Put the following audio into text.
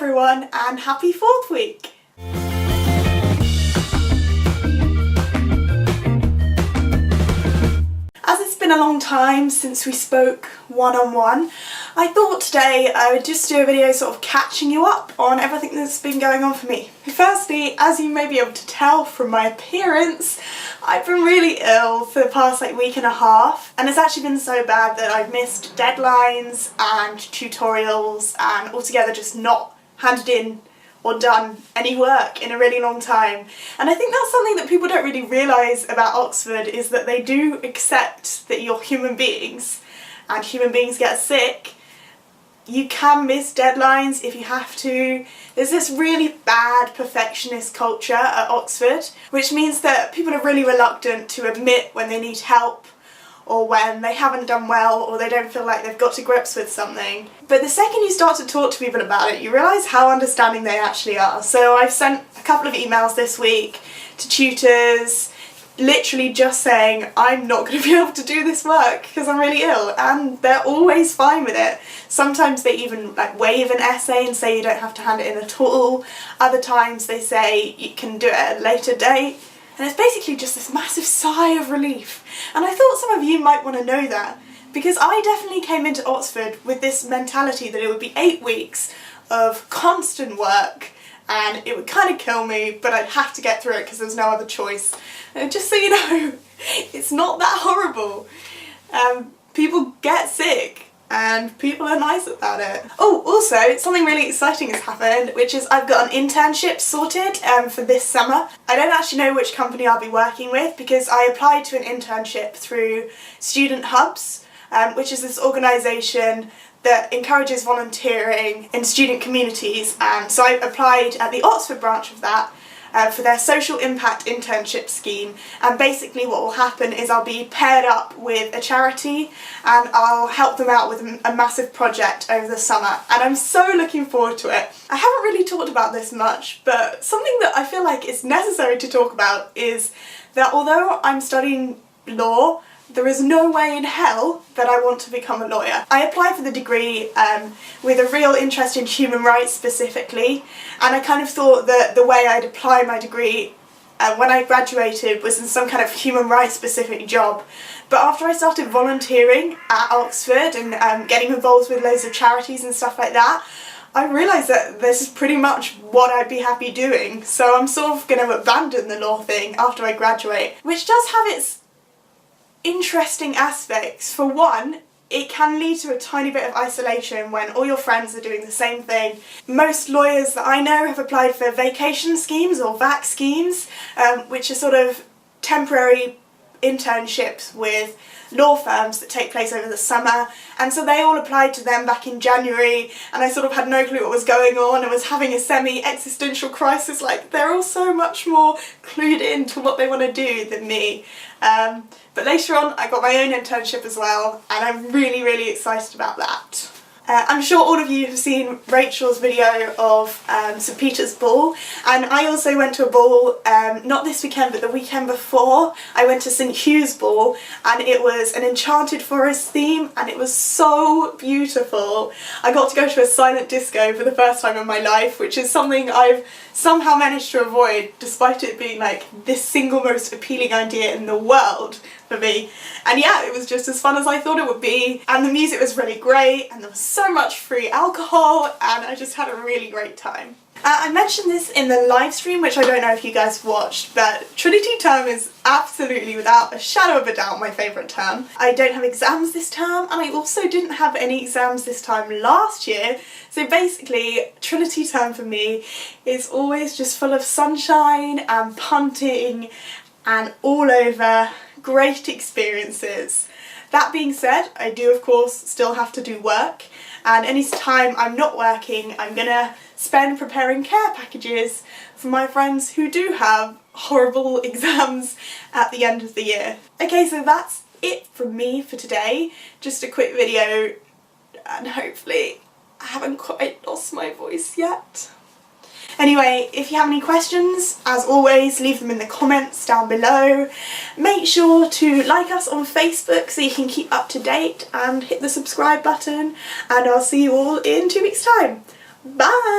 everyone and happy 4th week! As it's been a long time since we spoke one-on-one, I thought today I would just do a video sort of catching you up on everything that's been going on for me. Firstly, as you may be able to tell from my appearance, I've been really ill for the past week and a half, and it's actually been so bad that I've missed deadlines and tutorials and altogether just not handed in or done any work in a really long time. And I think that's something that people don't really realise about Oxford, is that they do accept that you're human beings and human beings get sick. You can miss deadlines if you have to. There's this really bad perfectionist culture at Oxford, which means that people are really reluctant to admit when they need help or when they haven't done well or they don't feel like they've got to grips with something. But the second you start to talk to people about it, you realise how understanding they actually are. So I've sent a couple of emails this week to tutors, literally just saying I'm not going to be able to do this work because I'm really ill, and they're always fine with it. Sometimes they even waive an essay and say you don't have to hand it in at all. Other times they say you can do it at a later date. And it's basically just this massive sigh of relief. And I thought some of you might want to know that, because I definitely came into Oxford with this mentality that it would be 8 weeks of constant work and it would kind of kill me, but I'd have to get through it because there's no other choice. And just so you know, it's not that horrible. People get sick and people are nice about it. Oh, also, something really exciting has happened, which is I've got an internship sorted for this summer. I don't actually know which company I'll be working with because I applied to an internship through Student Hubs, which is this organisation that encourages volunteering in student communities, and so I applied at the Oxford branch of that for their social impact internship scheme. And basically what will happen is I'll be paired up with a charity and I'll help them out with a massive project over the summer, and I'm so looking forward to it. I haven't really talked about this much, but something that I feel like is necessary to talk about is that although I'm studying law, there is no way in hell that I want to become a lawyer. I applied for the degree with a real interest in human rights specifically, and I kind of thought that the way I'd apply my degree when I graduated was in some kind of human rights specific job. But after I started volunteering at Oxford and getting involved with loads of charities and stuff like that, I realised that this is pretty much what I'd be happy doing. So I'm sort of going to abandon the law thing after I graduate, which does have its interesting aspects. For one, it can lead to a tiny bit of isolation when all your friends are doing the same thing. Most lawyers that I know have applied for vacation schemes or VAC schemes, which are sort of temporary internships with law firms that take place over the summer, and so they all applied to them back in January, and I sort of had no clue what was going on and was having a semi-existential crisis, like they're all so much more clued in to what they want to do than me. But later on I got my own internship as well, and I'm really excited about that. I'm sure all of you have seen Rachel's video of St Peter's Ball, and I also went to a ball, not this weekend but the weekend before. I went to St Hugh's Ball, and it was an Enchanted Forest theme and it was so beautiful. I got to go to a silent disco for the first time in my life, which is something I've somehow managed to avoid despite it being like this single most appealing idea in the world for me. And yeah, it was just as fun as I thought it would be, and the music was really great and there was so much free alcohol and I just had a really great time. I mentioned this in the live stream, which I don't know if you guys watched, but Trinity term is absolutely, without a shadow of a doubt, my favourite term. I don't have exams this term, and I also didn't have any exams this time last year, so basically Trinity term for me is always just full of sunshine and punting and all over great experiences. That being said, I do of course still have to do work, and any time I'm not working I'm gonna spend preparing care packages for my friends who do have horrible exams at the end of the year. Okay, so that's it from me for today. Just a quick video, and hopefully I haven't quite lost my voice yet. Anyway, if you have any questions, as always, leave them in the comments down below. Make sure to like us on Facebook so you can keep up to date, and hit the subscribe button, and I'll see you all in 2 weeks' time. Bye!